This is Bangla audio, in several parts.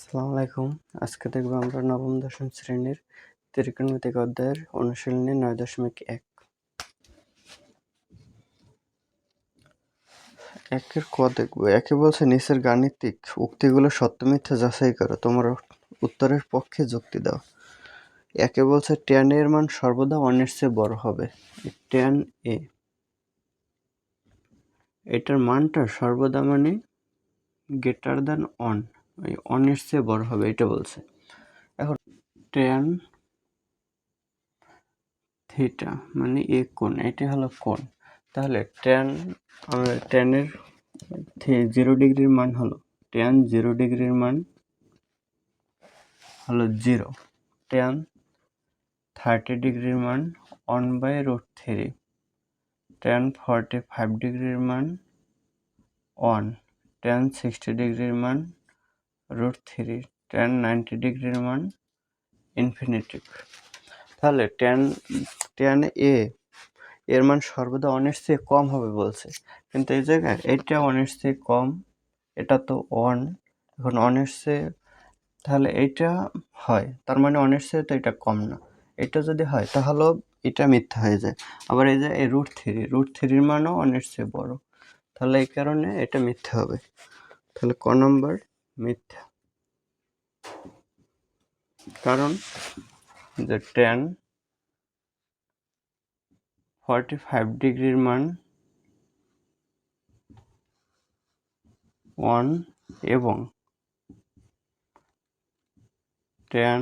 আসসালামু আলাইকুম। আজকে দেখব আমরা নবম দশম শ্রেণীর ত্রিকোণমিতিক অধ্যায়ের অনুশীলনী 9.1 একের ক দেখব। একে বলছে নিচের গাণিতিক উক্তিগুলো সত্য মিথ্যা যাচাই করো, তোমার উত্তরের পক্ষে যুক্তি দাও। একে বলছে tan এর মান সর্বদা 1 এর চেয়ে বড় হবে। tan a এটার মানটা সর্বদা মানে গ্রেটার দ্যান 1, ওই 1 এর চেয়ে বড় হবে এটা বলছে। এখন tan থিটা মানে এ কোণ, এটা হলো কোণ। তাহলে tan এর 0 ডিগ্রির মান হলো tan 0 ডিগ্রির মান হলো 0। tan 30 ডিগ্রির মান 1/√3। tan 45 ডিগ্রির মান 1। tan 60 ডিগ্রির মান √3। tan 90 ডিগ্রির মান ইনফিনিটি। তাহলে tan a এর মান সর্বদা 1 এর চেয়ে কম হবে বলছে, কিন্তু এই জায়গায় এটা 1 এর চেয়ে কম, এটা তো 1, এখন 1 এর চেয়ে, তাহলে এইটা হয়, তার মানে 1 এর চেয়ে তো এটা কম না। এটা যদি হয় তাহলে এটা মিথ্যা হয়ে যায়। আবার এই যে √3 মানও 1 এর চেয়ে বড়, তাহলে এই কারণে এটা মিথ্যা হবে। তাহলে ক নম্বর মিথ্যা, কারণ যে tan 45 ডিগ্রির মান 1 এবং tan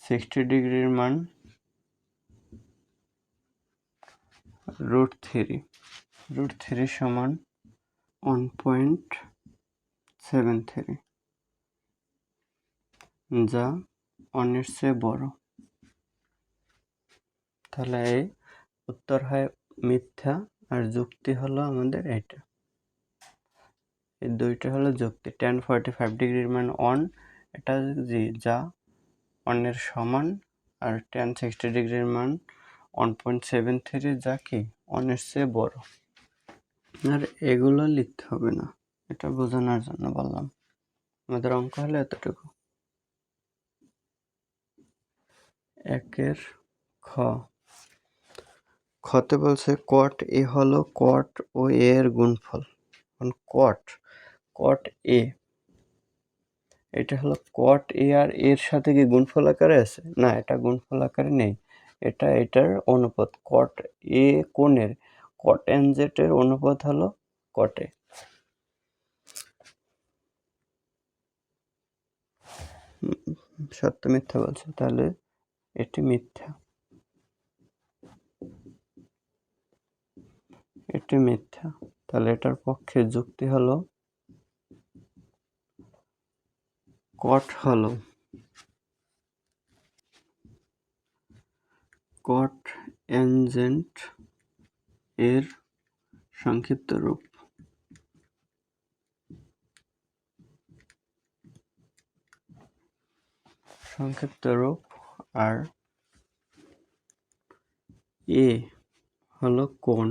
60 ডিগ্রির মান √3 সমান 1.73, যা 1 এর চেয়ে বড়। তাহলে এই উত্তর হয় মিথ্যা, আর যুক্তি হলো আমাদের এটা। এই দুইটা হলো যুক্তি। tan 45 ডিগ্রির মান 1, এটা যা 1 এর সমান, আর tan 60 ডিগ্রির মান 1.73, যা কি 1 এর চেয়ে বড়। আর এগুলো লিখতে হবে না, এটা বোঝানোর জন্য বললাম। আমাদের অঙ্ক হলো এতটুকু। একের খ, খতে বলছে cot a হলো cot ও a এর গুণফল। cot a এটা হলো cot a, আর এর সাথে কি গুণফল আকারে আছে? না, এটা গুণফল আকারে নেই, এটা এটার অনুপাত। cot a কোণের cotangent এর অনুপাত হলো cot a। সত্য মিথ্যা বলছে, তাহলে এটি মিথ্যা, এটি মিথ্যা। তাহলে এটার পক্ষে যুক্তি হলো cot হলো cotangent এর সংক্ষিপ্ত রূপ। আর a হলো কোণ।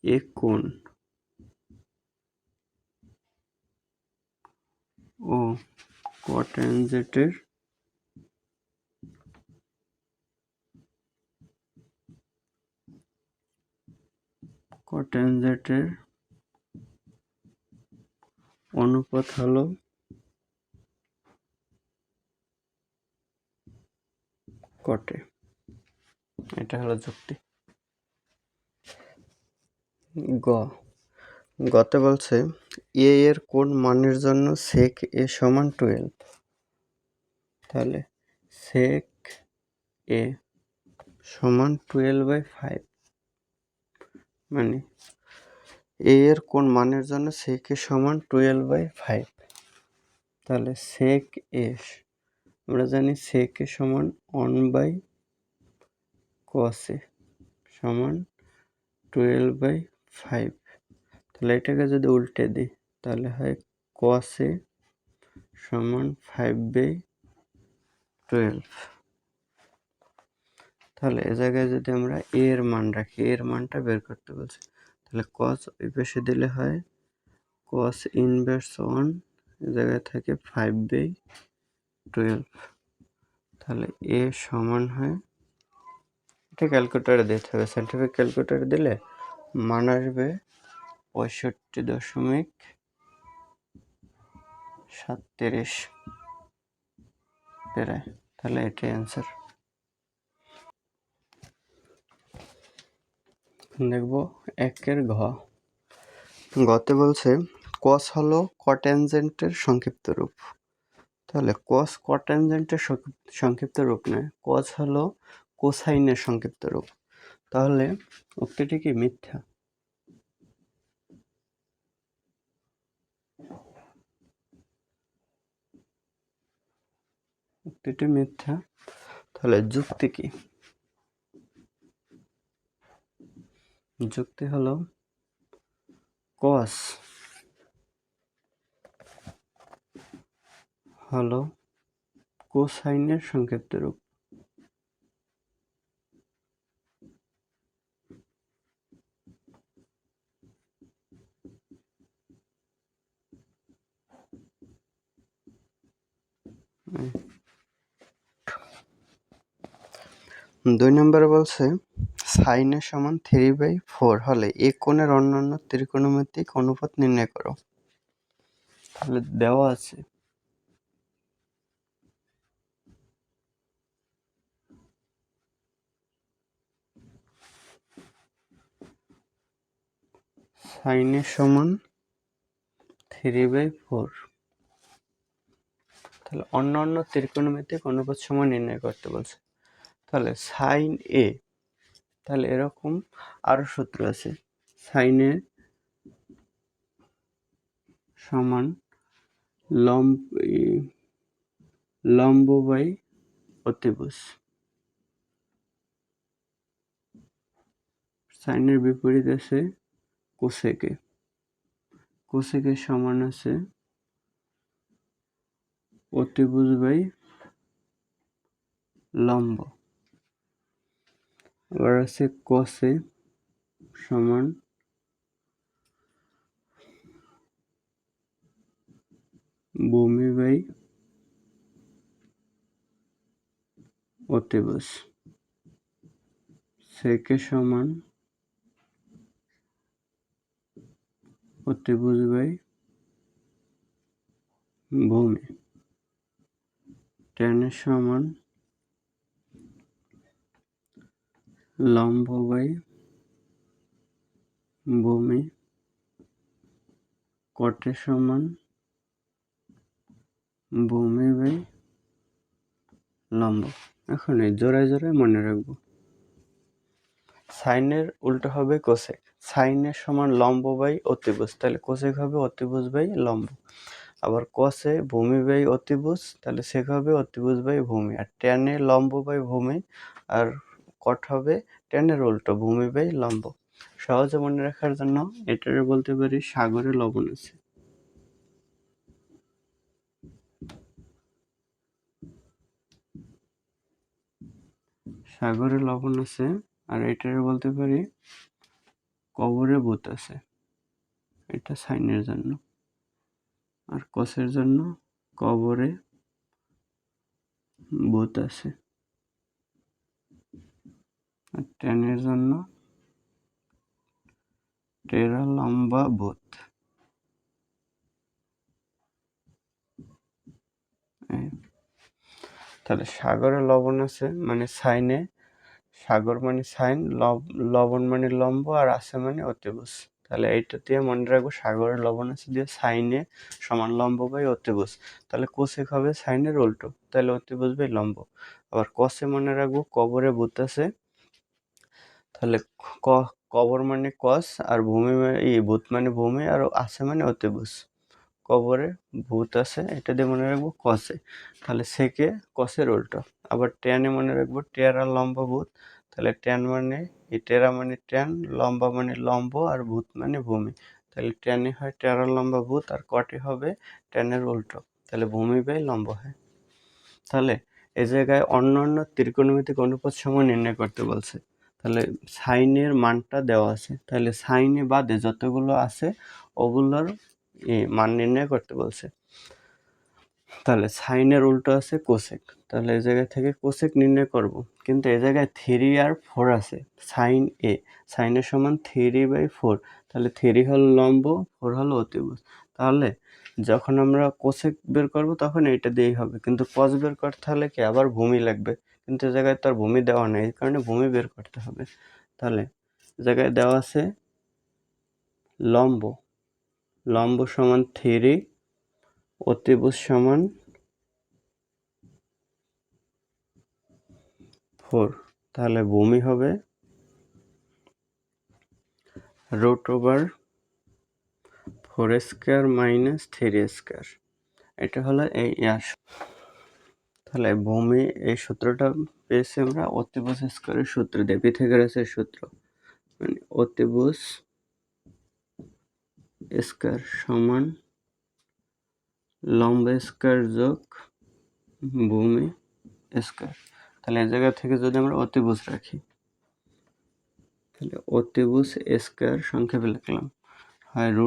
এ কোণ ও cotangent এর অনুপাত হলো cot a। এটা হলো যুক্তি। গতে বলছে a এর কোন মানের জন্য sec a সমান 12। তাহলে sec a সমান 12/5, মানে a এর কোন মানের জন্য sec a সমান 12/5। তাহলে sec a আমরা জানি sec a সমান 1/cos a সমান 12/5। তাহলে এটাকে যদি উল্টে দিই তাহলে হয় cos a সমান 5/12। তাহলে এ জায়গায় যদি আমরা a এর মান রাখি, এর মানটা বের করতে বলছি, তাহলে কস ওই পাশে দিলে হয় কস ইনভার্স 1, এই জায়গায় থাকে 5/12। তাহলে এ সমান হয়, এটা ক্যালকুলেটারে দিতে হবে, সাইন্টিফিক ক্যালকুলেটারে দিলে মান আসবে 65.37 প্রায়। তাহলে এটাই অ্যান্সার। দেখব 1-এর ঘ। গতে বলছে কস হলো কট্যানজেন্টের সংক্ষিপ্ত রূপ। তাহলে কস কট্যানজেন্টের সংক্ষিপ্ত রূপ নয়, কস হলো কোসাইনের সংক্ষিপ্ত রূপ। তাহলে উক্তিটি কি মিথ্যা? উক্তিটি মিথ্যা। তাহলে যুক্তি কি? যুক্তি হলো কস হলো কোসাইনের সংক্ষিপ্ত রূপ। দুই নম্বরে বলছে সাইনের সমান 3/4 হলে এ কোণের অন্যান্য ত্রিকোণমিতিক অনুপাত নির্ণয় করো। তাহলে দেওয়া আছে সাইনের সমান 3/4, তাহলে অন্যান্য ত্রিকোণমিতিক অনুপাত সময় নির্ণয় করতে বলছে। তাহলে সাইন এ, তাহলে এরকম আরো সূত্র আছে, সাইন এ সমান লম্ব বাই অতিভুজ। সাইনের বিপরীত আছে কোসেকে, কোসেকের সমান আছে অতিভুজ বাই লম্ব। আবার আছে কসে সমান ভূমি বাই অতিভুজ। সেকে সমান অতিভুজ বাই ভূমি। ট্যানের সমান লম্ব বাই ভূমি। কটের সমান ভূমি বাই লম্ব। এখন এই জোড়ায় জোড়ায় মনে রাখবো, সাইনের উল্টো হবে কোসেক, সাইনের সমান লম্ব বাই অতিভুজ, তাহলে কোসেক হবে অতিভুজ বাই লম্ব। আবার কসে ভূমি বাই অতিভুজ, তাহলে সেক হবে অতিভুজ বাই ভূমি। আর ট্যানে লম্ব বাই ভূমি, আর কট হবে ট্যানের উল্টো ভূমি বাই লম্ব। সহজে মনে রাখার জন্য এটারে বলতে পারি সাগরে লবণ আছে। সাগরে লবণ আছে, আর এটারে বলতে পারি কবরে ভূত আছে। এটা সাইনের জন্য। আর কসের জন্য কবরে ভূত আছে। আর ট্যানের জন্য টেরা লম্বা ভূত। তাহলে সাগরে লবণ আছে মানে সাইনে, সাগর মানে সাইন, লবণ মানে লম্ব, আর আছে মানে অতিভুজ। তাহলে এইটা দিয়ে মনে রাখবো সাগরের লবণ আছে দিয়ে সাইনে সমান লম্ব বাই অতিভুজ। তাহলে কোসেক হবে সাইনের উল্টো, তাহলে অতিভুজ বাই লম্ব। আবার কসে মনে রাখবো কবরে ভূত আছে, তাহলে কবর মানে কস, আর ভূমি ভূত মানে ভূমি, আর আছে মানে অতিভুজ। কবরে ভূত আছে, এটা দিয়ে মনে রাখবো কসে, তাহলে সেকে কসের উল্টো। আবার ট্যানে মনে রাখবো টেরা লম্বা ভূত, তাহলে ট্যান মানে এই টেরা মানে ট্যান, লম্বা মানে লম্ব, আর ভূত মানে ভূমি, তাহলে ট্যানে হয় টেরা লম্বা ভূত, আর কটে হবে ট্যানের উল্টো, তাহলে ভূমি বাই লম্ব হয়। তাহলে এই জায়গায় অন্য অন্য ত্রিকোণমিতিক অনুপাত সময় নির্ণয় করতে বলছে। তাহলে সাইনের মানটা দেওয়া আছে, তাহলে সাইনে বাদে যতগুলো আছে ওগুলোর মান নির্ণয় করতে বলছে। তাহলে সাইনের উল্টো আছে কোসেক, তাহলে এই জায়গা থেকে কোসেক নির্ণয় করব, কিন্তু এই জায়গায় 3 আর 4 আছে। সাইন এ, সাইনের সমান 3/4, তাহলে 3 হলো লম্ব, 4 হলো অতিভুজ। তাহলে যখন আমরা কোসেক বের করব তখন এইটা দিয়েই হবে, কিন্তু কস বের করতে হলে কি আবার ভূমি লাগবে, কিন্তু এই জায়গায় তো আর ভূমি দেওয়া নেই, এই কারণে ভূমি বের করতে হবে। তাহলে জায়গায় দেওয়া আছে লম্ব, লম্ব সমান 3, অতিভুজ সমান 4, তাহলে ভূমি হবে √4² - 3²। এটা হলো এই তাহলে ভূমি, এই সূত্রটা পেয়েছি আমরা অতিভুজ স্কয়ারের সূত্র দিয়ে, পিথাগোরাসের সূত্র, মানে অতিভুজ স্কয়ার সমান লম্ব স্কয়ার যোগ ভূমি স্কয়ার। তাহলে এই জায়গা থেকে যদি আমরা অতিভুজ রাখি, তাহলে অতিভুজ স্কয়ার সংক্ষেপে লিখলাম হয় √,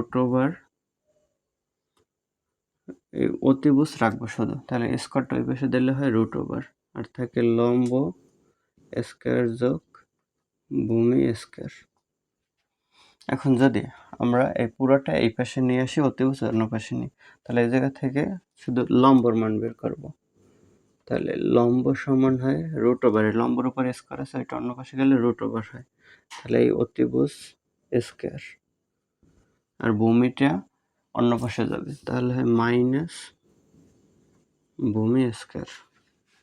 এই অতিভুজ রাখবো শুধু, তাহলে স্কয়ারটা ওই পাশে দিলে হয় √, আর থাকে লম্ব স্কয়ার যোগ ভূমি স্কয়ার। এখন যদি আমরা এই পুরোটা এই পাশে নিয়ে আসি, অতিভুজ অন্য পাশে নিই, তাহলে এই জায়গা থেকে শুধু লম্বর মান বের করব। তাহলে লম্ব সমান হয় √, লম্বর উপর স্কয়ার আছে, এটা অন্য পাশে গেলে √, হয়। তাহলে এই অতিভুজ স্কয়ার, আর ভূমিটা অন্য পাশে যাবে, তাহলে হয় মাইনাস ভূমি স্কয়ার।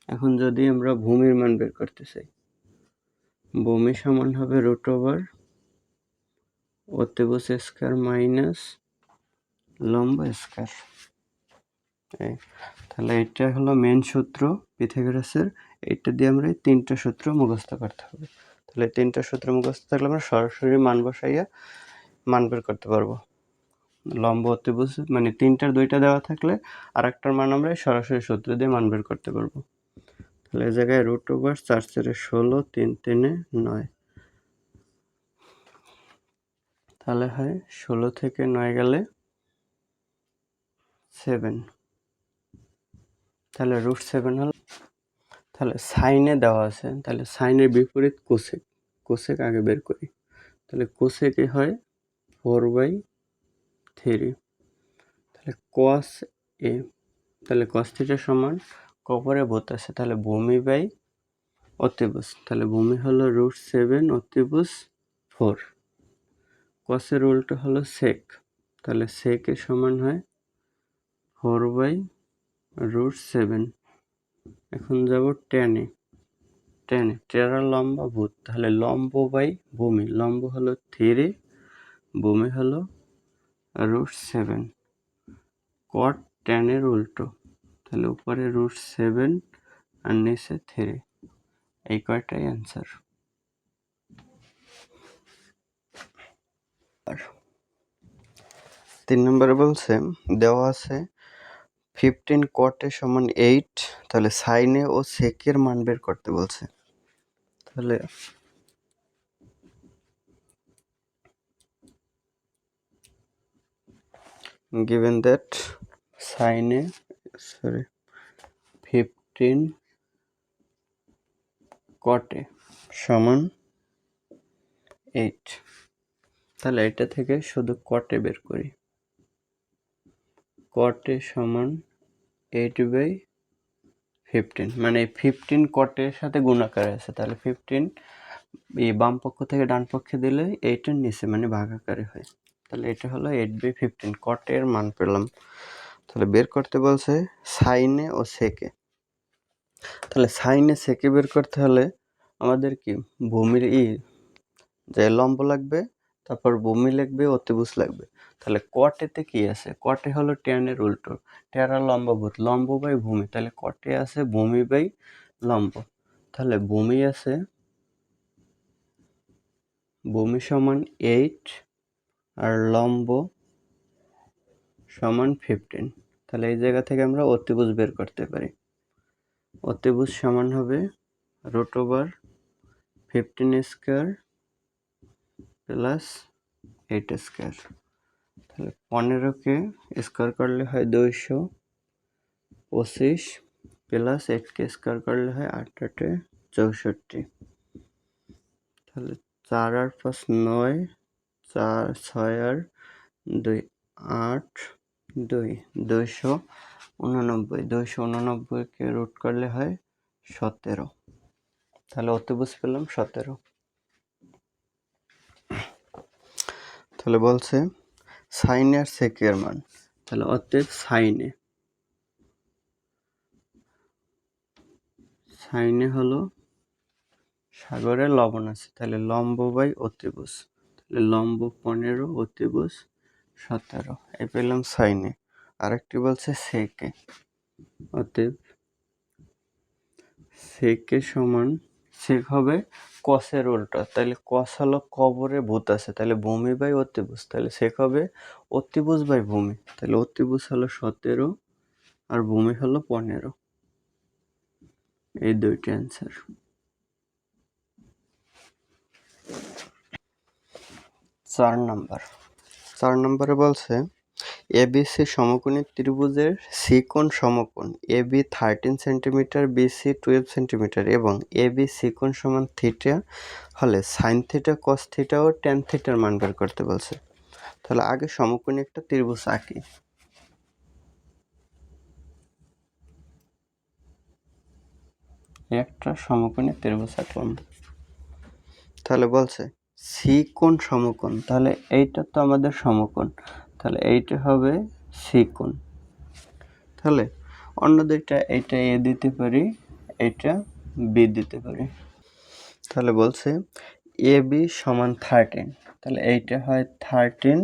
এখন যদি আমরা ভূমির মান বের করতে চাই, ভূমি সমান হবে √, অতিভুজ স্কয়ার মাইনাস লম্ব স্কয়ার। তাহলে এটা হলো মেন সূত্র পিথাগোরাসের, এটা দিয়ে আমরা এই 3টা সূত্র মুখস্থ করতে হবে। তাহলে 3টা সূত্র মুখস্থ থাকলে আমরা সরাসরি মান বসাইয়া মান বের করতে পারবো। লম্ব অতিভুজ মানে 3টার 2টা দেওয়া থাকলে আর একটার মান আমরা সরাসরি সূত্র দিয়ে মান বের করতে পারবো। তাহলে এই জায়গায় √, 4 4 16, 3 3 9, তাহলে হয় 16 থেকে 9 গেলে 7, তাহলে √7 হলো। তাহলে সাইনে দেওয়া আছে, তাহলে সাইনের বিপরীত কোসেক, কোসেক আগে বের করি। তাহলে কোসেকে হয় 4/3, তাহলে কস এ, তাহলে কস থিটা সমান কপরে বোত আছে, তাহলে ভূমি বাই অতিভুজ, তাহলে ভূমি হলো √7 অতিভুজ 4, কসের উল্টো হলো সেক, তাহলে সেকের সমান হয় 4/√7। এখন যাব টেনে, টেরা লম্বা ভূত, তাহলে লম্ব বাই ভূমি, লম্ব হলো 3, ভূমি হলো √7, কট টেনের উল্টো, তাহলে উপরে √7 আর নিচে 3, এই কয়টাই অ্যান্সার। আর 3 নম্বরে বলছে দেওয়া আছে 15 কটে সমান 8, তাহলে সাইনে ও সেকের মান বের করতে বলছে। তাহলে given that sine 15 cot সমান 8, তাহলে এটা থেকে শুধু কটে বের করি, কটে সমান 8/15, মানে 15 কটের সাথে গুণাকারে আছে, তাহলে 15 এই বাম পক্ষ থেকে ডান পক্ষে দিলে 8 এর নিচে মানে ভাগাকারে হয়, তাহলে এটা হলো 8/15, কটের মান পেলাম। তাহলে বের করতে বলছে সাইনে ও সেকে, তাহলে সাইনে সেকে বের করতে হলে আমাদের কি ভূমির যে লম্ব লাগবে, তারপর ভূমি লাগবে, অতিভুজ লাগবে। তাহলে কটেতে কি আছে, কটে হলো ট্যানের উল্টো, ট্যারা লম্বভূত, লম্ব বাই ভূমি, তাহলে কটে আছে ভূমি বাই লম্ব, তাহলে ভূমি আছে ভূমি সমান 8 আর লম্ব সমান 15, তাহলে এই জায়গা থেকে আমরা অতিভুজ বের করতে পারি। অতিভুজ সমান হবে √15 15 স্কোয়ার প্লাস 8 স্কোয়ার। তাহলে 15কে স্কোয়ার করলে হয় 225 প্লাস 8কে স্কোয়ার করলে হয় 8 8 64। তাহলে 4 আর 5 9, 4 6 আর 2 8, 2 289, 289কে রুট করলে হয় 17। তাহলে অতিভুজ পেলাম 17। তাহলে বলছে সাইনে আর সেকের মান। তাহলে অতএব সাইনে হলো সাগরে লবণ আছে, তাহলে লম্ব বাই অতিভুজ। তাহলে লম্ব 15, অতিভুজ 17, এই পেলাম সাইনে। আরেকটি বলছে সেকে। অতএব সেকে সমান, সেক হবে কসের উল্টা, তাহলে কস হলো কবরে ভূত আছে, তাহলে ভূমি বাই অতিভুজ, তাহলে সেক হবে অতিভুজ বাই ভূমি। তাহলে অতিভুজ হলো 17 আর ভূমি হলো 15। এই দুইটি অ্যান্সার। 4 নম্বরে বলছে এবিসি সমকোণী ত্রিভুজের সি কোণ সমকোণ এবি 13 সেন্টিমিটার, বিসি 12 সেন্টিমিটার এবং এবি সি কোণ সমান থিটা হলে সাইন থিটা, কস থিটা ও ট্যান থিটার মান বের করতে বলছে। তাহলে আগে সমকোণী একটা ত্রিভুজ আঁকি। একটা সমকোণী ত্রিভুজ আঁকলাম। তাহলে বলছে সি কোণ সমকোণ, তাহলে এইটা তো আমাদের সমকোণ, তাহলে এইটা হবে সি কোণ। তাহলে অন্য দুইটা, এইটা এ দিতে পারি, এইটা বি দিতে পারি। তাহলে বলছে এ বি সমান 13, তাহলে এইটা হয় 13,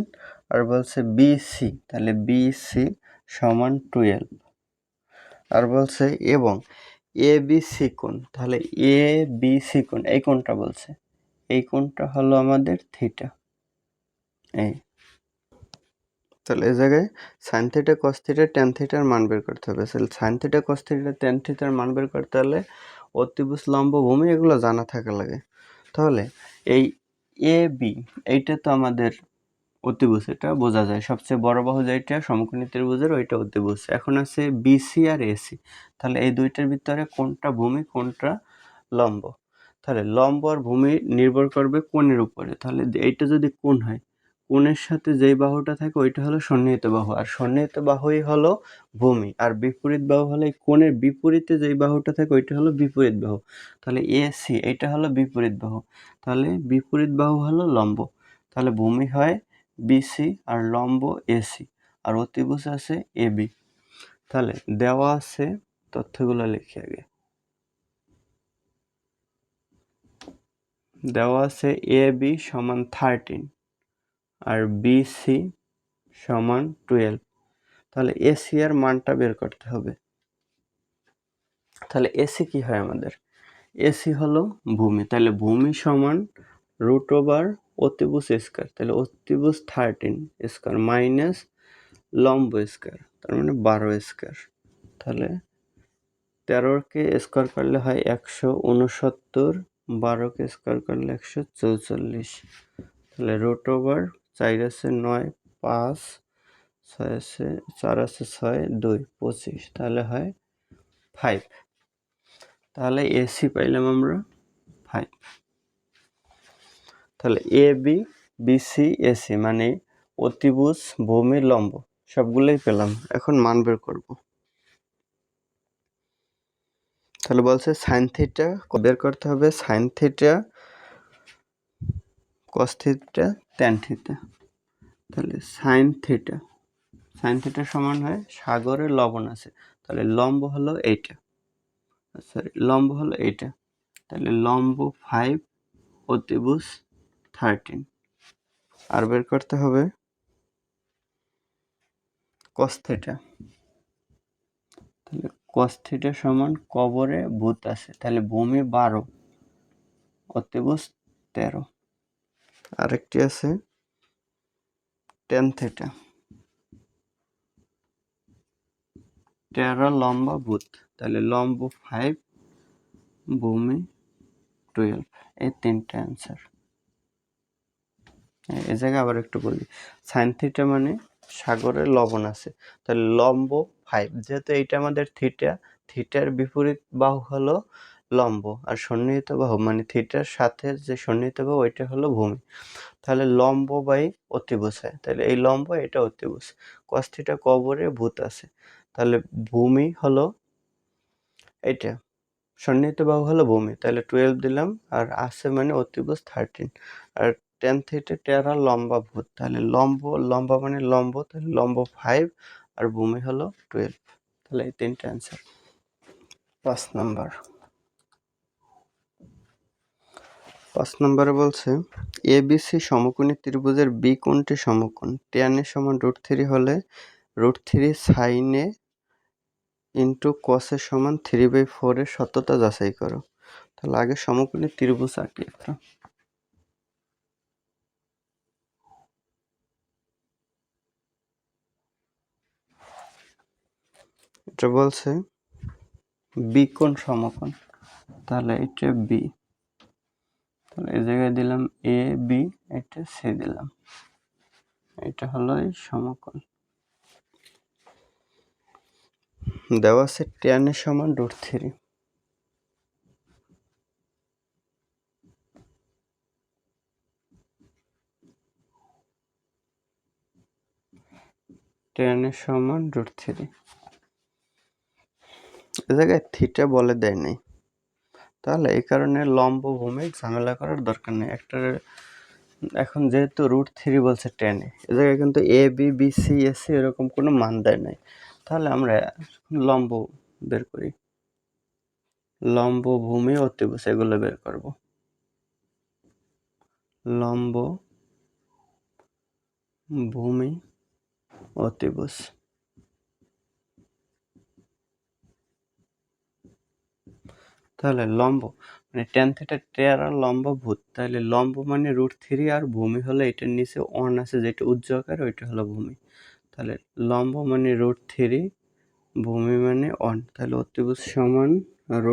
আর বলছে বিসি, তাহলে বিসি সমান 12, আর বলছে এবং এ বি সি কোণ, তাহলে এ বি সি কোণ, এই কোণটা বলছে, এই কোণটা হলো আমাদের থিটা। এই তাহলে এই জায়গায় sine theta, cos theta, tan থিটার মান বের করতে হবে। তাহলে sine theta, cos theta, tan থিটার মান বের করতে হলে অতিভুজ, লম্ব, ভূমি এগুলো জানা থাকা লাগে। তাহলে এই এ বি, এইটা তো আমাদের অতিভুজ, এটা বোঝা যায়, সবচেয়ে বড় বাহু যেটা সমকোণী ত্রিভুজের ওইটা অতিভুজ। এখন আছে বিসি আর এসি, তাহলে এই দুইটার ভিতরে কোনটা ভূমি কোনটা লম্ব। তাহলে লম্ব আর ভূমি নির্ভর করবে কোণের উপরে। তাহলে এইটা যদি কোণ হয়, কোণের সাথে যেই বাহুটা থাকে ওইটা হলো সন্নিহিত বাহু, আর সন্নিহিত বাহুই হলো ভূমি, আর বিপরীত বাহু হলো এই কোণের বিপরীতে যেই বাহুটা থাকে ওইটা হলো বিপরীত বাহু। তাহলে এসি এইটা হলো বিপরীত বাহু, তাহলে বিপরীত বাহু হলো লম্ব। তাহলে ভূমি হয় বিসি আর লম্ব এসি, আর অতিভুজ আছে এবি। তাহলে দেওয়া আছে, তথ্যগুলো লিখি আগে। দেওয়া আছে এ বি সমান 13 আর বিসি সমান 12, তাহলে এসি এর মানটা বের করতে হবে। তাহলে এসি কি হয় আমাদের, এসি হলো ভূমি, তাহলে ভূমি সমান √ওভার অতিভুজ স্কয়ার, তাহলে অতিভুজ 13 স্কয়ার মাইনাস লম্ব স্কয়ার, তার মানে 12 স্কয়ার। তাহলে 13কে স্কয়ার করলে হয় 169, 12কে স্কয়ার করলে 144, তাহলে √ওভার 4 আছে 9, 5, 6 আছে 4 আছে 6, 2 25, তাহলে হয় 5। তাহলে এসি পাইলাম আমরা 5। তাহলে এ বি বিসি এসি মানে অতিভুজ, ভূমি, লম্ব সবগুলোই পেলাম। এখন মান বের করব। তাহলে বলছে সাইন থিটা বের করতে হবে, sine theta, cos theta, tan theta. তাহলে সাইন থিটা সমান হয় সাগরে লবণ আছে, তাহলে লম্ব হলো এইটা, লম্ব হলো এইটা, তাহলে লম্ব 5, অতিভুজ 13। আর বের করতে হবে কস থিটা, তাহলে কস থিটা সমান কবরে ভূত আছে, তাহলে ভূমি 12, অতিভুজ 13। আরেকটি আছে ট্যান থিটা, 13 লম্বা ভূত, তাহলে লম্ব 5, ভূমি 12। এই তিনটে অ্যান্সার। এই জায়গায় আবার একটু বলি, সাইন থিটা মানে সাগরে লবণ আছে, তাহলে লম্ব 5, যেহেতু এইটা আমাদের থিটা, থিটার বিপরীত বাহু হলো লম্ব, আর সন্নিহিত বাহু মানে থিটার সাথে যে সন্নিহিত বাহু ওইটা হলো ভূমি, তাহলে লম্ব বাই অতিভুজ হয়, তাহলে এই লম্ব এটা অতিভুজ। কস থিটা কবরে ভূত আছে, তাহলে ভূমি হলো এটা, সন্নিহিত বাহু হলো ভূমি, তাহলে 12 দিলাম, আর আছে মানে অতিভুজ 13, আর টেন থিটা টেরা লম্বা ভূত, তাহলে লম্বা মানে লম্ব, তাহলে লম্ব 5 আর ভূমি হলো 12, তাহলে এই তিনটা অ্যান্সার। 5 নম্বরে বলছে এবিসি সমকোণী ত্রিভুজের বি কোণটি সমকোণ, tan এ সমান √3 হলে √3 sin এ ইন্টু cos এ সমান 3/4 এর সত্যতা যাচাই করো। তাহলে আগে সমকোণী ত্রিভুজ আঁকি একটা। এটা বলছে বি কোণ সমকোণ, তাহলে এটা বি, তাহলে এই জায়গায় দিলাম এ বি, এটা সি দিলাম, এটা হলো এই সমকোণ। দেওয়া আছে tan এ সমান √3, tan এ সমান √3, এ জায়গায় থিটা বলে দেয় নাই, তাহলে এই কারণে লম্ব ভূমি ঝামেলা করার দরকার নেই একটা। এখন যেহেতু √3 বলছে tan এ, এ জায়গায় কিন্তু a b b c s c এরকম কোনো মান দেয় নাই, তাহলে আমরা লম্ব বের করি, লম্ব ভূমি অতিভুজ এগুলো বের করব। লম্ব ভূমি অতিভুজ, তাহলে লম্ব মানে tan থিটা টেরা লম্ব ভূত, তাহলে লম্ব মানে √3 আর ভূমি হলো এটার নিচে 1 আছে যেটা উজ্জ্বল ওইটা হলো ভূমি, তাহলে লম্ব মানে √3, ভূমি মানে 1, তাহলে অতিভুজ সমান √,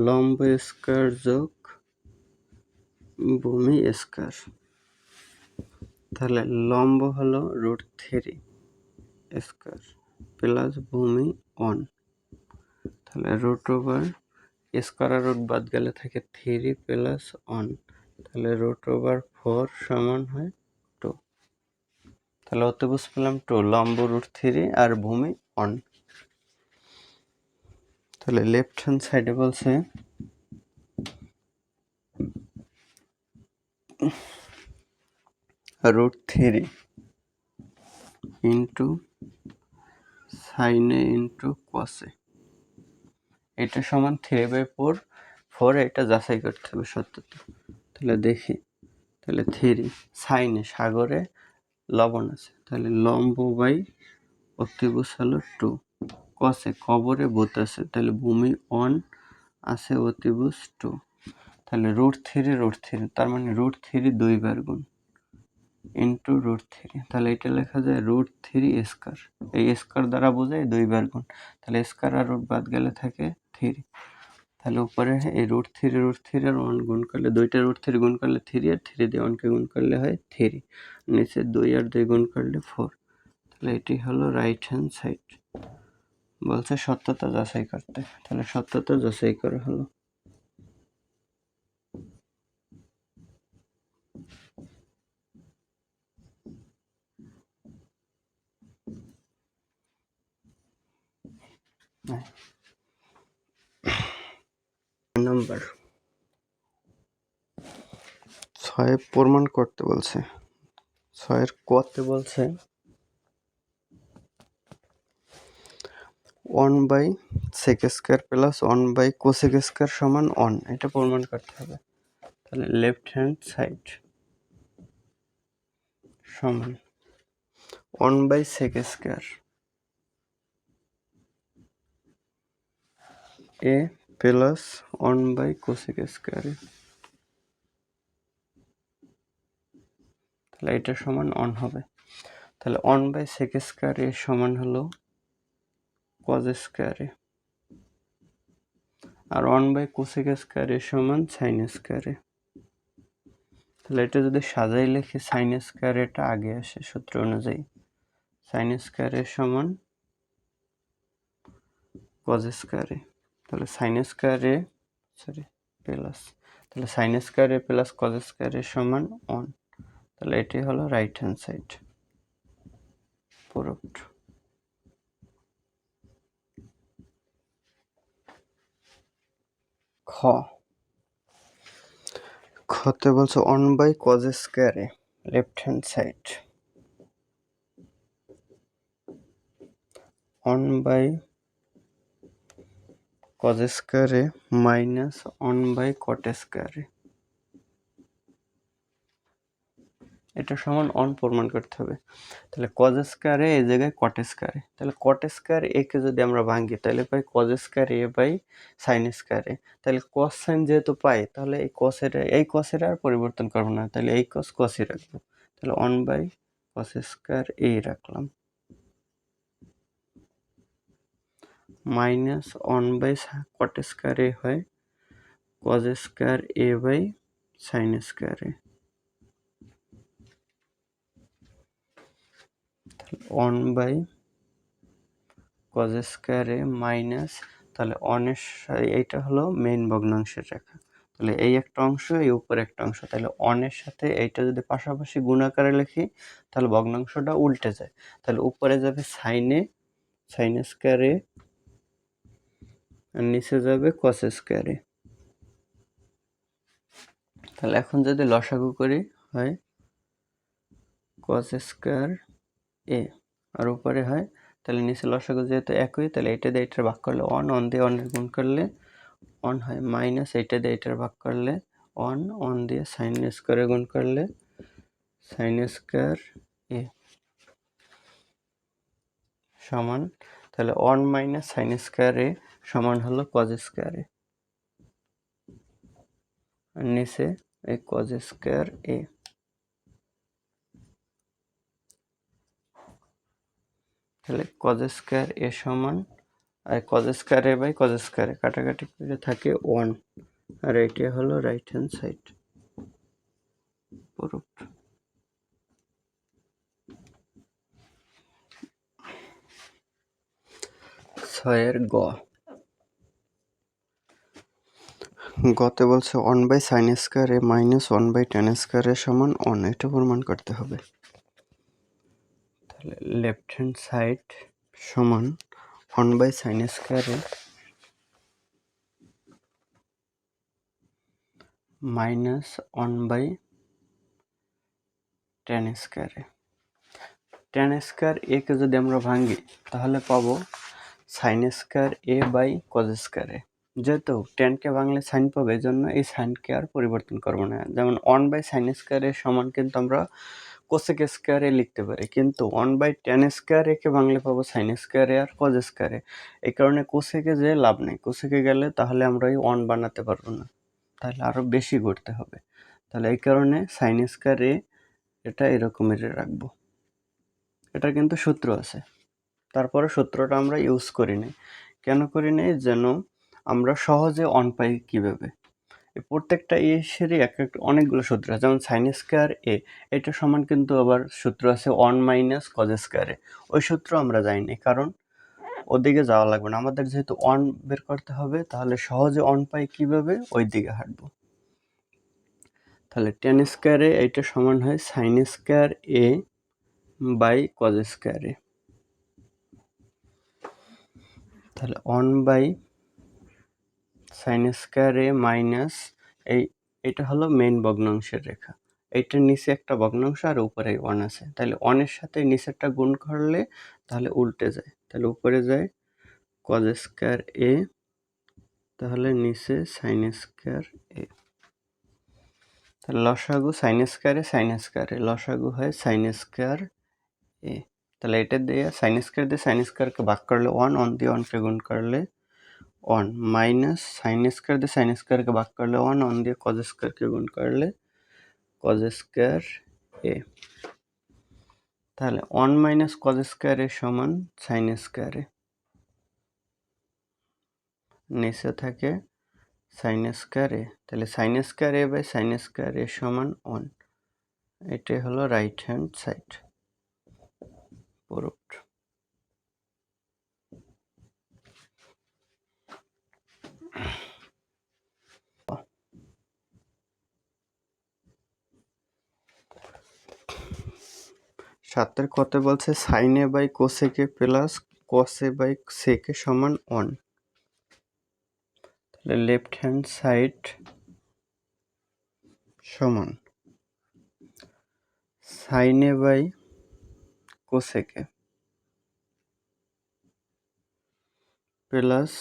লম্ব স্কয়ার যোগ ভূমি স্কয়ার, তাহলে লম্ব হলো √3 স্কয়ার প্লাস ভূমি 1, তাহলে স্কয়ার আর রুট বাদ গেলে থাকে 3 প্লাস 1, তাহলে √4 সমান হয় 2, তাহলে অতিভুজ পেলাম 2, লম্ব √3 আর ভূমি 1। তাহলে লেফট হ্যান্ড সাইডে বলছে √3 ইন্টু সাইনে ইন্টু কসে, এটা সমান 3/4, 4 এটা যাচাই করতে হবে সত্যতা, তাহলে দেখি, তাহলে 3 সাইনে সাগরে লবণ আছে, তাহলে লম্ব বাই অতিভুজ হলো 2, কসে কবরে ভূত আছে, তাহলে ভূমি 1 আছে অতিভুজ 2, তাহলে √3 তার মানে √3 2 বার গুণ ইন্টু √3, তাহলে এটা লেখা যায় √3 স্কয়ার, এই স্কয়ার দ্বারা বোঝায় 2 বার গুণ, তাহলে স্কয়ার আর রুট বাদ গেলে থাকে 3, তাহলে উপরে এই √3 আর 1 গুণ করলে, দুইটা √3 গুণ করলে 3 আর 3 দিয়ে 1 কে গুণ করলে হয় 3, নিচে 2 আর 2 গুণ করলে 4, তাহলে এটি হলো রাইট হ্যান্ড সাইড। বলছে সত্যতা যাচাই করতে, তাহলে সত্যতা যাচাই করা হলো। নাম্বার 6 প্রমাণ করতে বলছে, 6 কতে বলছে 1/sec² প্লাস 1/cosec² সমান 1, এটা প্রমাণ করতে হবে, তাহলে লেফট হ্যান্ড সাইড সমান 1/sec² এ প্লাস 1/cosec², তাহলে এটা সমান 1 হবে, তাহলে 1/sec² সমান হলো cos² আর 1/cosec² সমান sin²। তাহলে এটা যদি সাজাই লিখি sin²টা আগে আসে সূত্র অনুযায়ী, sin² সমান cos²। তাহলে sin² সরি প্লাস, তাহলে sin² প্লাস cos² সমান 1। তাহলে এটি হলো রাইট হ্যান্ড সাইড প্রুফড। খতে বলছে 1/cos² left hand side, 1/cos² minus 1/cot²। এটা সমান 1 প্রমাণ করতে হবে। তাহলে cos² এই জায়গায় cot², তাহলে cot² কে যদি আমরা ভাঙি তাহলে পাই cos²/sin²। তাহলে cos sin যেহেতু পাই তাহলে এই cos আর পরিবর্তন করব না, তাহলে এই cos cosই রাখবো। তাহলে 1/cos² রাখলাম মাইনাস 1/cot² হয় cos²/sin²। 1/cos² মাইনাস, তাহলে এইটা হলো মেইন ভগ্নাংশের রেখা। তাহলে এই একটা অংশ, এই উপরে একটা অংশ, তাহলে 1 সাথে এইটা যদি পাশাপাশি গুণ আকারে লিখি তাহলে ভগ্নাংশটা উল্টে যায়। তাহলে উপরে যাবে sin² আর নিচে যাবে cos²। তাহলে এখন যদি লসাগু করি হয় cos² আর উপরে হয়, তাহলে নিচে লসাগু যেহেতু একই তাহলে এটা দিয়ে এটার ভাগ করলে 1 দিয়ে 1 গুণ করলে 1 হয়, মাইনাস এটা দিয়ে এটার ভাগ করলে 1 দিয়ে sin² গুণ করলে sin² সমান, তাহলে 1 মাইনাস sin² সমান হলো cos²। আর নিচে এই cos²। তাহলে cos² সমান, আর cos²/cos² কাটাকাটি করে থাকে 1, আর এটা হলো রাইট হ্যান্ড সাইড প্রুফড। 6 গতে বলছে 1/sin² মাইনাস 1/tan² সমান 1, এটা প্রমাণ করতে হবে। তাহলে লেফট হ্যান্ড সাইড সমান 1/sin² মাইনাস 1/tan²। tan² কে যদি আমরা ভাঙি তাহলে পাবো sin²/cos²। যেহেতু tan কে ভাঙলে সাইন পাবে, এই জন্য এই সাইনকে আর পরিবর্তন করবো না। যেমন 1/sin² সমান কিন্তু আমরা cosec² লিখতে পারি, কিন্তু 1/tan² কে ভাঙলে পাবো sin² আর cos²। এই কারণে কোসেকে যে লাভ নেই, কোসেকে গেলে তাহলে আমরা এই 1 বানাতে পারবো না, তাহলে আরো বেশি করতে হবে। তাহলে এই কারণে sin² এটা এরকমের রাখবো। এটা কিন্তু সূত্র আছে, তারপরে সূত্রটা আমরা ইউজ করি নাই। কেন করি নাই? যেন আমরা সহজে 1 পাই কিভাবে। এই প্রত্যেকটা এসেরই অনেকগুলো সূত্র আছে, যেমন sin² এটা সমান কিন্তু আবার সূত্র আছে 1 মাইনাস cos²। ওই সূত্র আমরা যাইনি, কারণ ওদিকে যাওয়া লাগবে না, আমাদের যেহেতু 1 বের করতে হবে, তাহলে সহজে 1 পাই কিভাবে ওই দিকে হাঁটবো। তাহলে tan² এটা সমান হয় sin²/cos²। তাহলে 1/sin² মাইনাস এটা হলো মেইন ভগ্নাংশের রেখা, এইটার নিচে একটা ভগ্নাংশ আর উপরে 1 আছে, তাহলে 1 এর সাথে নিচেরটা গুণ করলে তাহলে উল্টে যায়, তাহলে উপরে যায় cos², তাহলে নিচে sin²। তাহলে লসাগু sin², লসাগু হয় sin²। তাহলে এটা দিয়ে sin² দিয়ে sin² ভাগ করলে 1 দিয়ে 1 গুণ করলে 1, মাইনাস sin² দিয়ে sin² ভাগ করলে 1 দিয়ে cos² গুণ করলে cos²। তাহলে 1 মাইনাস cos² সমান sin²। নিচে থাকে সাইন স্কয়ার এ, তাহলে sine square A by sine square a সমান 1। এটাই হলো রাইট হ্যান্ড সাইড প্রুফড। সাতের কত বলছে sine a by cosec a plus cos a by sec a সমান 1। তাহলে লেফট হ্যান্ড সাইড সমান sine a by cosec a plus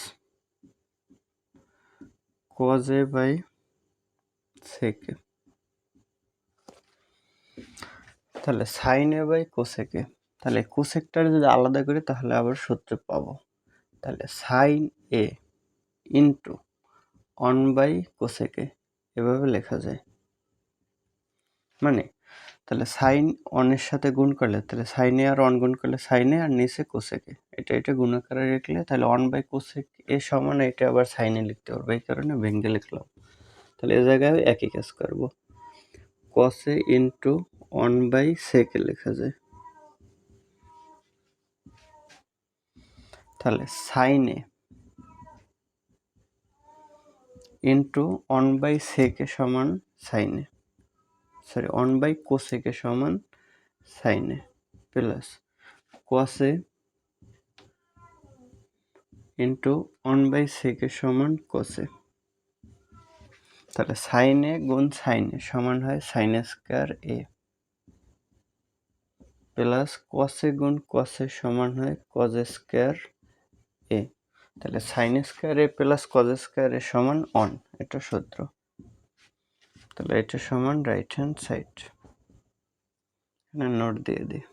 cos a by sec a. তাহলে sine a by cosec a, তাহলে কোসেকটার যদি আলাদা করি তাহলে আবার সূত্র পাবো। তাহলে sine A into 1 by cosec A এভাবে লেখা যায়। মানে তাহলে সাইন 1 এর সাথে গুণ করলে তাহলে সাইন এ আর 1 গুণ করলে সাইন এ আর নিচে কোসেক এ, এটা গুণ আকারে লিখলে তাহলে 1 বাই কোসেক এ সমান এটা আবার সাইন এ লিখতে পারবো, এই কারণে ভেঙে লিখলাম। তাহলে এই জায়গায় একই কাজ করবো, কস এ ইন্টু 1 বাই সেক এ লেখা যায়। তাহলে sine A into 1 by sec a সমান sine a, sorry 1 by cosec a সমান sine a plus cos a into 1 by sec a সমান কস এ। তাহলে সাইন এ গুণ সাইন এ সমান হয় sine square A plus cos a গুণ কস এ সমান হয় কজ স্কয়ার এ। তাহলে sine square A plus cos square a সমান 1, এটা সূত্র। তাহলে এটা সমান রাইট হ্যান্ড সাইড। এখানে নোট দিয়ে দিই,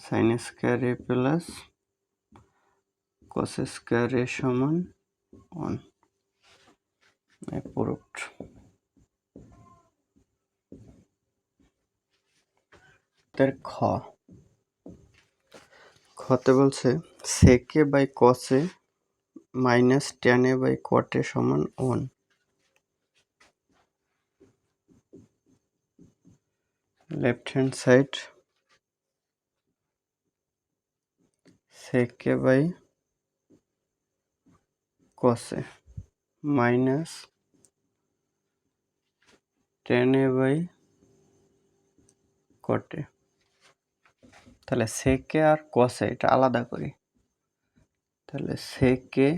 sine square A plus cos square a সমান 1, প্রুফড। তার খতে বলছে sec a by cos a minus tan a by cot a সমান 1। Left hand side sec a by cos a minus tan a by cot a। তাহলে sec a আর cos a এটা আলাদা করি, তাহলে sec a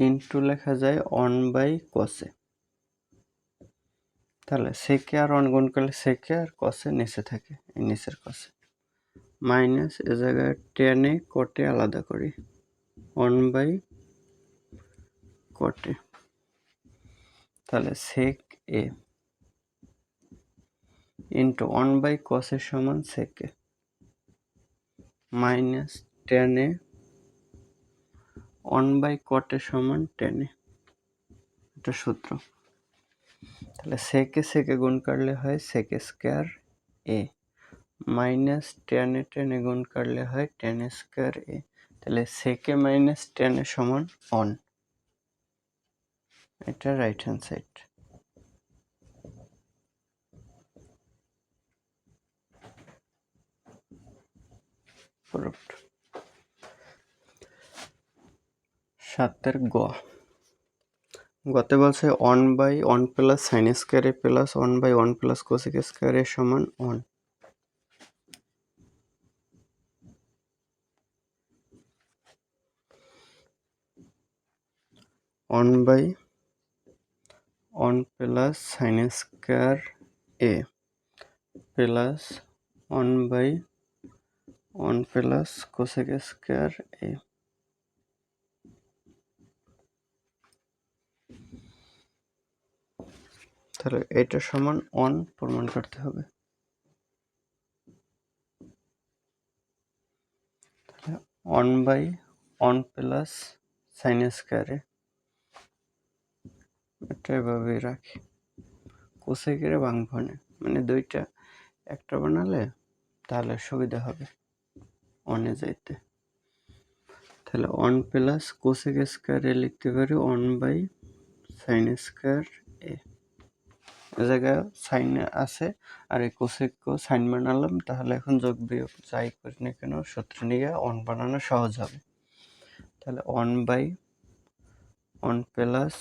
ইন্টু লেখা যায় 1 বাই cos a। তাহলে sec a আর 1 গুণ করলে sec a আর cos a নিচে থাকে, এই নিচের cos a মাইনাস এ জায়গায় tan a cot a আলাদা করি 1 বাই cot a। তাহলে sec a into 1 by cos a সমান sec a minus tan a 1 by cot a সমান tan a, এটা সূত্র। তাহলে sec a গুণ করলে হয় sec square a minus tan a গুণ করলে হয় tan স্কয়ার a। তাহলে sec a minus tan a সমান 1, এটা রাইট হ্যান্ড সাইড। প্রুফড। সাতের গতে বলছে 1 by 1 plus sine square A plus 1 by 1 plus cosec square a সমান 1। 1 by 1 plus sine square A plus 1 by 1 plus cosec square এ। তাহলে এটা সমান 1 প্রমাণ করতে হবে। তাহলে 1 by 1 plus sine square a, এটা এভাবেই রাখি, কোসেকের ভাঙবো না, মানে দুইটা একটা বানালে তাহলে সুবিধা হবে অনে যাইতে। তাহলে 1 প্লাস কোসেক স্কয়ার এ লিখতে পারি 1 বাই সাইন স্কয়ার এ। এ জায়গায় সাইন আছে আর এই কোসেককেও সাইন বানালাম, তাহলে এখন যোগ বিয়োগ যাই করি না কেন সূত্র নিয়ে 1 বানানো সহজ হবে। তাহলে 1 by 1 plus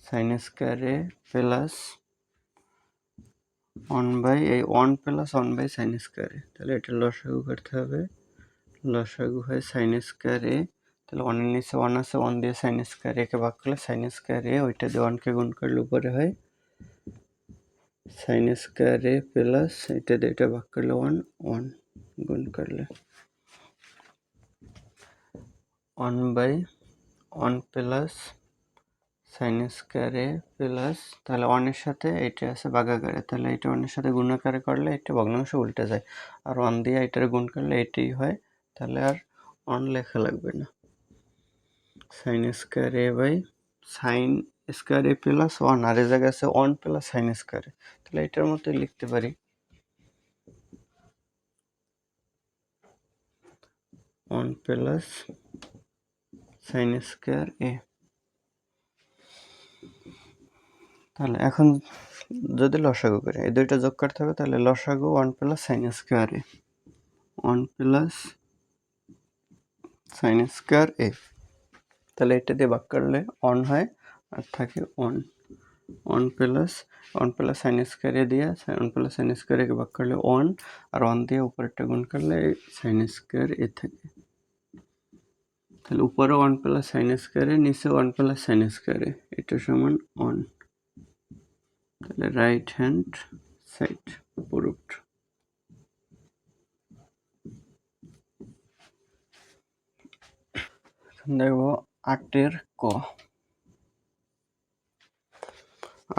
sine square A plus 1 by এই 1 প্লাস 1 বাই সাইন স্কয়ার এ। তাহলে এটা লসাগু করতে হবে, লসাগু হয় সাইন স্কয়ার এ। তাহলে 1 এর নিচে 1 আছে, 1 দিয়ে সাইন স্কয়ার এ কে ভাগ করলে সাইন স্কয়ার এ, ওইটা দিয়ে 1 কে গুণ করলে উপরে হয় সাইন স্কয়ার এ প্লাস এটা দিয়ে এটা ভাগ করলে 1 1 গুণ করলে 1 by 1 plus sine square A plus, তাহলে 1 এর সাথে এটা আছে ভাগাকারে, তাহলে এটা 1 এর সাথে গুণাকারে করলে এটা ভগ্নাংশ উল্টে যায়, আর 1 দিয়ে এটার গুণ করলে এটাই হয়, তাহলে আর 1 লেখা লাগবে না। Sine square A by sine square A plus 1, আর এই জায়গায় আছে 1 প্লাস সাইন স্কয়ার এ, তাহলে এটার মতোই লিখতে পারি 1 প্লাস সাইন স্কয়ার এ। তাহলে এখন যদি লসাগু করি, এই দুইটা যোগ করতে হবে, তাহলে লসাগু 1 প্লাস সাইন স্কয়ার এ, 1 প্লাস সাইন স্কয়ার এ, তাহলে এটা দিয়ে ভাগ করলে 1 হয় আর থাকে 1 1 প্লাস সাইন স্কয়ার এ দিয়ে 1 প্লাস সাইন স্কয়ার এ কে ভাগ করলে 1, আর 1 দিয়ে উপরেরটা গুণ করলে সাইন স্কয়ার এ থাকে। তাহলে উপরে 1 প্লাস সাইন স্কয়ার এ, নিচে 1 প্লাস সাইন স্কয়ার এ, এটা সমান 1। তাহলে রাইট হ্যান্ড সাইড প্রুভড। এখন দেখবো 8 এর ক।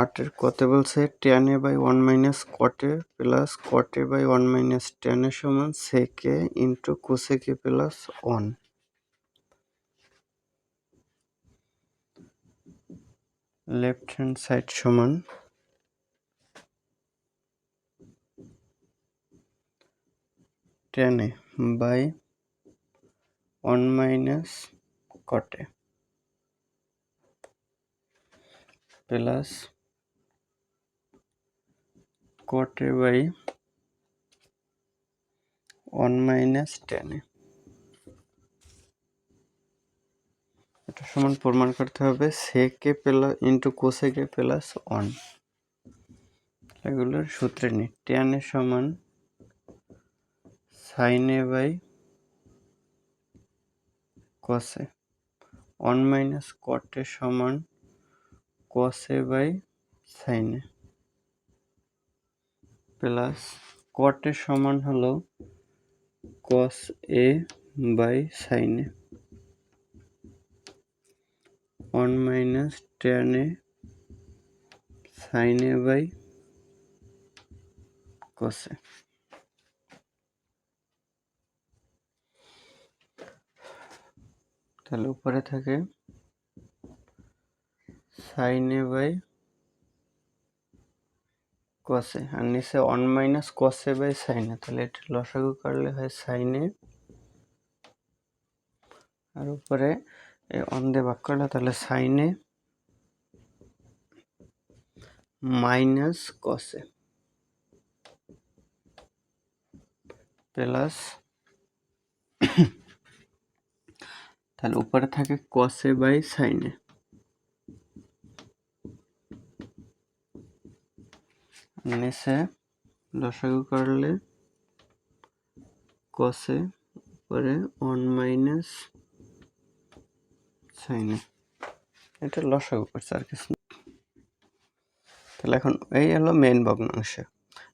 8 এর কতে বলছে tan a by 1 minus cot a plus cot a by 1 minus tan a সমান sec a into cosec a plus 1। Left hand side সমান tan a by 1 minus cot a plus cot a by 1 minus tan a। এটা সমান প্রমাণ করতে হবে sec a plus into cosec a plus 1। এগুলোর সূত্রে নিই, tan a সমান sin a by cos a, 1 minus cot a সমান cos a by sin a plus cot a সমান হলো cos a by sin a, 1 minus tan a sin a by cos a। তাহলে উপরে থাকে sin a by cos a, আর নিচে 1 minus cos a by sin a, তাহলে এটা লসাগু করলে হয় sin a, আর উপরে এই 1 দিয়ে ভাগ করলে তাহলে sin a minus cos a plus, তাহলে উপরে থাকে cos a by sin a, নিচে লসাগু করলে cos a উপরে 1 মাইনাস sin a, এটা লসাগু করছে আর কিছু। তাহলে এখন এই হলো মেইন ভগ্নাংশ,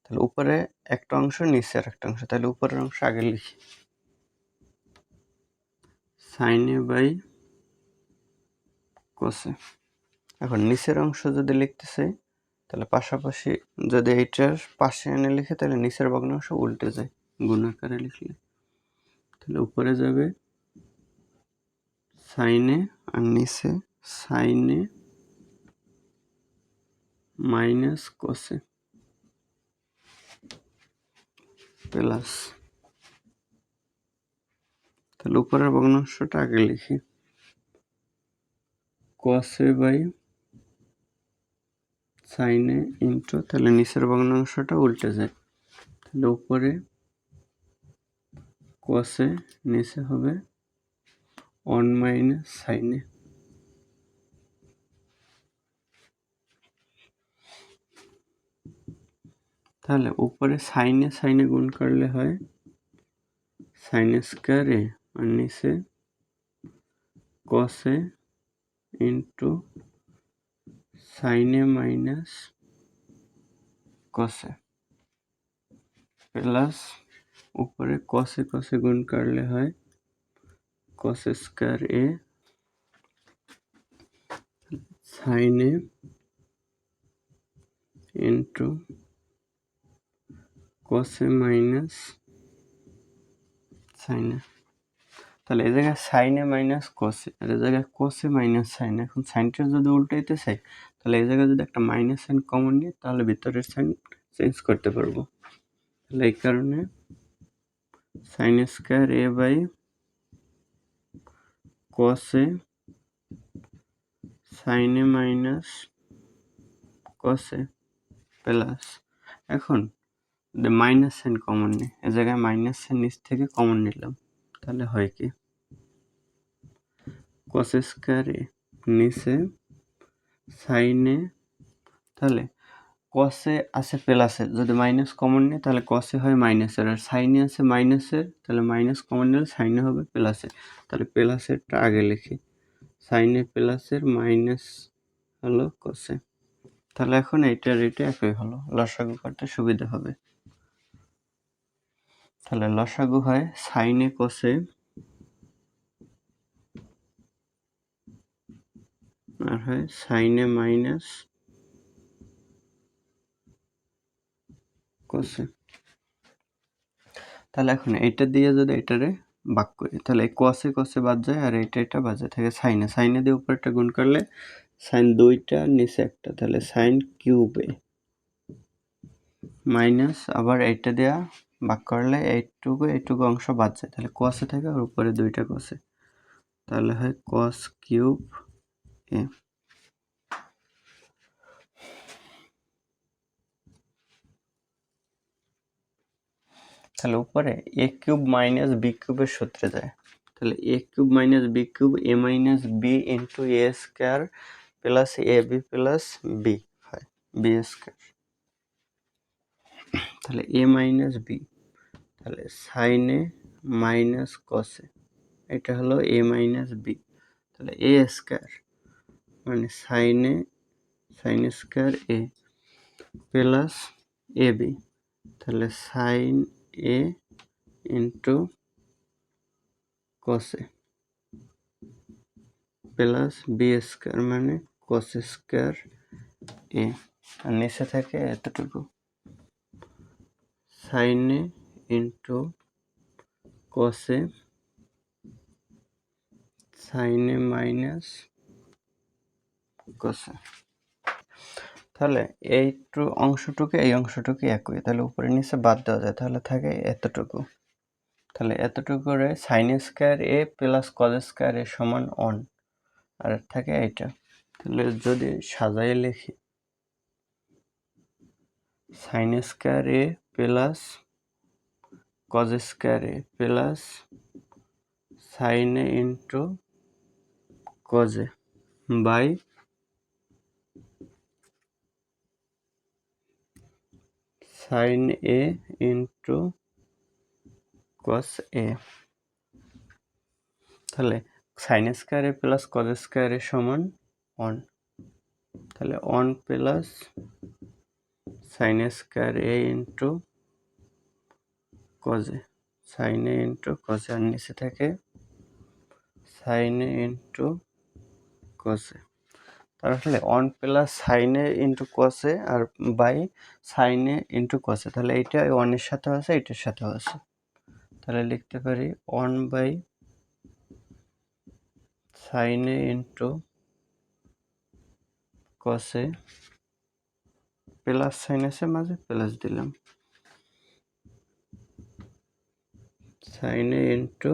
তাহলে উপরে একটা অংশ নিচে আর একটা অংশ, তাহলে উপরের অংশ আগে লিখি sin a by cos a। এখন নিচের অংশ যদি লিখতে চাই তাহলে পাশাপাশি যদি এইটার পাশে এনে লিখে তাহলে নিচের ভগ্নাংশ উল্টে যায় গুণ আকারে লিখলে, তাহলে উপরে যাবে sin a আর নিচে sin a minus cos a plus তাহলে উপরের ভগ্নাংশটা আগে লিখি, cos a by sin a into, তাহলে নিচের ভগ্নাংশটা উল্টে যায়, তাহলে উপরে cos a, নিচে হবে 1 মাইনাস sin a। তাহলে উপরে sin a গুণ করলে হয় sin স্কয়ার a, আর নিচে cos a into sin a minus cos a plus উপরে cos a গুণ করলে হয় cos square a sin a into cos a minus sin a। তাহলে এই জায়গায় sin a minus cos a, আর এই জায়গায় cos a minus sin a। এখন সাইনটা যদি উল্টাইতে চাই, তাহলে এই জায়গায় যদি একটা মাইনাস সাইন কমন নিই, তাহলে ভিতরের সাইন চেঞ্জ করতে পারবো। তাহলে এই কারণে sin square a by cos a sin a minus cos a plus, এখন মাইনাস সাইন কমন নিই, এ জায়গায় মাইনাস সাইন নিচ থেকে কমন নিলাম, তাহলে হয় কি cos স্কয়ার a নিচে sin a, তাহলে cos a আছে প্লাসের, যদি মাইনাস কমন নিই তাহলে cos a হয় মাইনাসের, আর sin a আছে মাইনাসের, তাহলে মাইনাস কমন নিলে sin a হবে প্লাসের। তাহলে প্লাসেরটা আগে লিখি, sin a প্লাসের মাইনাস হলো cos a। তাহলে এখন এইটার এটা একই হলো, লসাগু করতে সুবিধা হবে। তাহলে লসাগু হয় sin a cos a আর হয় sin a minus cos a। তাহলে এখন এইটা দিয়ে যদি এটারে ভাগ করি, তাহলে এই cos a বাদ যায়, আর এটা বাদ যায়, থাকে sin a দিয়ে উপরটা গুণ করলে sin দুইটা নিচে একটা, তাহলে sin কিউব a মাইনাস, আবার এইটা দেওয়া ভাগ করলে এইটুকু অংশ বাদ যায়, তাহলে cos a থাকে আর উপরে দুইটা cos a, তাহলে হয় cos কিউব a। তাহলে উপরে a কিউব মাইনাস b কিউবের সূত্রে যায়, তাহলে a cube minus b cube a minus b into a square plus ab plus b হয় b স্কয়ার। তাহলে a মাইনাস b, তাহলে sin a minus cos a, এটা হলো a মাইনাস b, তাহলে a স্কয়ার মানে sin square a plus ab, তাহলে sin a into cos a plus b square মানে cos স্কয়ার a, আর নিচে থাকে এতটুকু sin a into cos a sin a minus cos a। তাহলে এই অংশটুকু এই অংশটুকু একই, তাহলে উপরে নিচে বাদ দেওয়া যায়, তাহলে থাকে এতটুকু। তাহলে এতটুকু করে sin square a plus cos square a সমান 1, আর থাকে এইটা। তাহলে যদি সাজাই লিখি sin square a plus cos square a plus sin a into cos a by sin a into cos a। তাহলে sin square a plus cos square a সমান 1, তাহলে 1 plus sin square a into cos a, sin a into cos a, আর নিচে থাকে sin a into cos a। তাহলে 1 plus sin a into cos a আর by sin a into cos a, তাহলে এইটা 1 এর সাথে আছে, এটার সাথেও আছে, তাহলে লিখতে পারি 1 by sin a into cos a plus sine আছে মাঝে প্লাস দিলাম sin a ইন্টু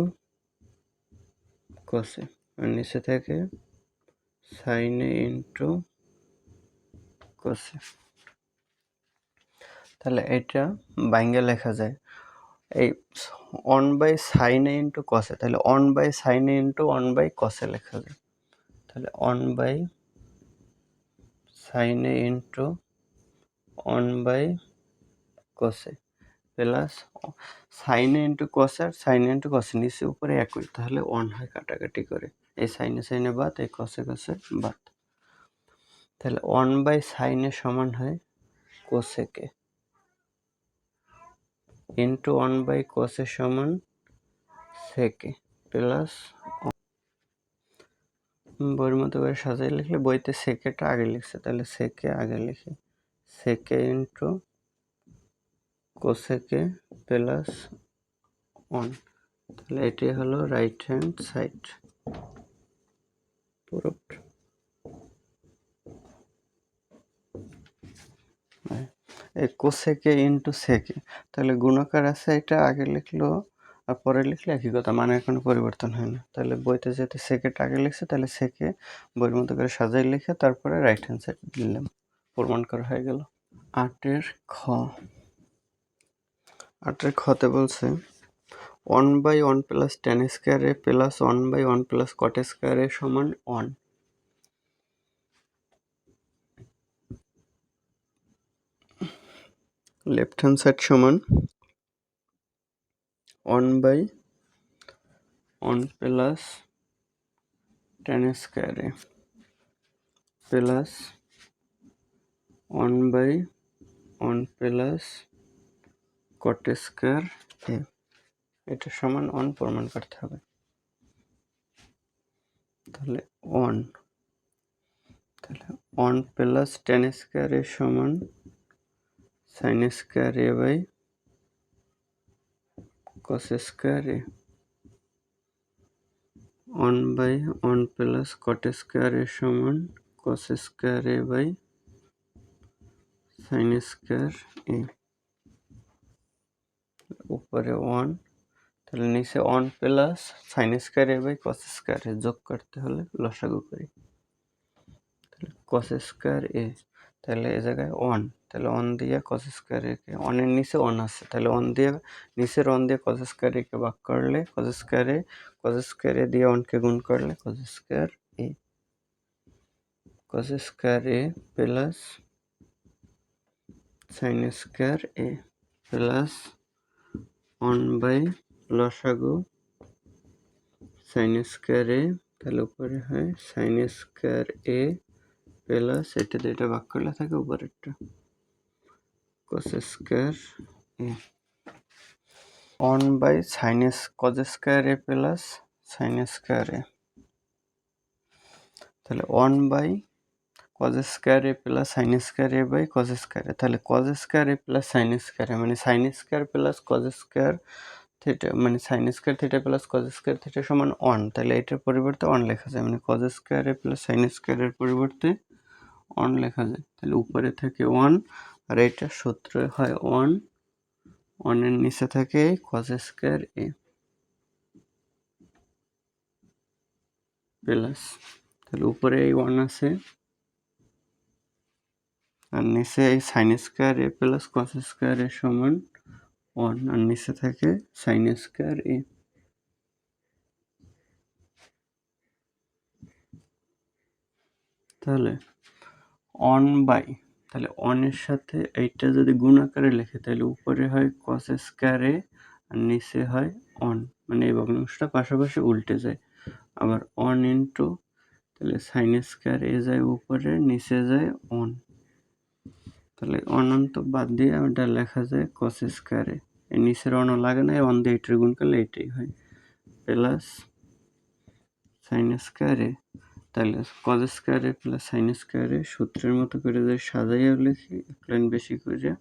কসে, আর নিচে থেকে সাইন এ ইন্টু কসে। তাহলে এটা বাইঙ্গে লেখা যায় এই 1/sin a ইন্টু কসে, তাহলে 1/sin a into 1/cos a লেখা যায়। তাহলে 1/sin a into 1/cos a plus sine A into cos আর সাইন ইন্টু কস নিচে উপরে একই, তাহলে 1 হয় কাটাকাটি করে, এই সাইনে সাইনে বাদ, এই কসে কসে বাদ। তাহলে 1/sin a সমান হয় কোসেকে ইন্টু 1/cos a সমান সেকে প্লাস বইয়ের মতো করে সাজাই লিখলে, বইতে সেকেটা আগে লিখছে, তাহলে সেকে আগে লিখি, সেকে ইন্টু কোসেকে প্লাস 1। তাহলে এটি হলো রাইট হ্যান্ড সাইড প্রুফড। এই কোসেকে ইন্টু সেকে, তাহলে গুণাকার আছে, এটা আগে লিখলো আর পরে লিখলে একই কথা, মানে কোনো পরিবর্তন হয় না। তাহলে বইতে যেহেতু সেকেটা আগে লিখছে, তাহলে সেকে বইয়ের মতো করে সাজাই লিখে তারপরে রাইট হ্যান্ড সাইড দিলাম, প্রমাণ করা হয়ে গেল। 8 খ, 8 খতে বলছে 1/1 plus tan square a plus 1/1 plus cot square a সমান 1। লেফট হ্যান্ড সাইড সমান 1/1 plus tan square a plus 1/1 plus cot square a, এটা সমান 1 প্রমাণ করতে হবে। তাহলে 1, তাহলে 1 প্লাস tan স্কয়ার a সমান sin square a by cos square a, 1/1 plus cot square a সমান cos square a by sin square a, উপরে 1, তাহলে নিচে 1 plus sin square a by cos square a, যোগ করতে হলে লসাগু করি। তাহলে cos স্কয়ার a, তাহলে এই জায়গায় 1, তাহলে 1 দিয়ে cos স্কয়ার a কে, 1 এর নিচে 1 আছে, তাহলে 1 দিয়ে নিচের 1 দিয়ে cos স্কয়ার a কে ভাগ করলে cos স্কয়ার a দিয়ে 1 কে গুণ করলে cos square a, cos square a plus sin square a plus 1 by লসাগু sin স্কয়ার a, তাহলে উপরে হয় sin স্কয়ার a প্লাস এটা দিয়ে এটা ভাগ করলে থাকে উপরেরটা cos square a, 1 by cos square a plus sin square a, তাহলে 1 by cos square a plus sin square a by cos square a, তাহলে cos square a plus sin square a মানে sin square plus cos square theta, মানে sin square theta plus cos square theta সমান 1, তাহলে এটার পরিবর্তে 1 লেখা যায়, মানে cos square a plus sin square এর পরিবর্তে 1 লেখা যায়। তাহলে উপরে থাকে 1 আর এটা সূত্র হয় 1, 1 এর নিচে থাকে cos স্কয়ার a প্লাস, তাহলে উপরে এই 1 আছে আর নিচে এই sin square a plus cos square a সমান 1 আর নিচে থাকে sin স্কয়ার a। তাহলে 1 বাই, তাহলে 1 এর সাথে এইটা যদি গুণ আকারে লিখে তাহলে উপরে হয় cos স্কয়ার a আর নিচে হয় 1, মানে এই ভগ্নাংশটা পাশাপাশি উল্টে যায়। আবার 1 ইন্টু, তাহলে sin স্কয়ার a যায় উপরে, নিচে যায় 1, তাহলে অনন্ত বাদ দিয়ে ওটা লেখা যায় cos স্কয়ার a, এই নিচের 1 লাগে না, 1 দিয়ে এটার গুণ করলে এটাই হয় প্লাস sin স্কয়ার a, তাহলে cos square a plus sin square a সূত্রের মতো করে যদি সাজাইয়া লিখি এক লাইন বেশি করে,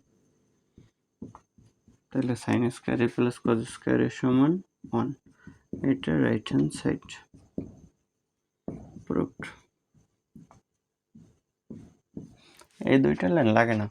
তাহলে sin square a plus cos square a সমান 1, এটা রাইট হ্যান্ড সাইড প্রুফড। এই দুইটা লাইন লাগে না।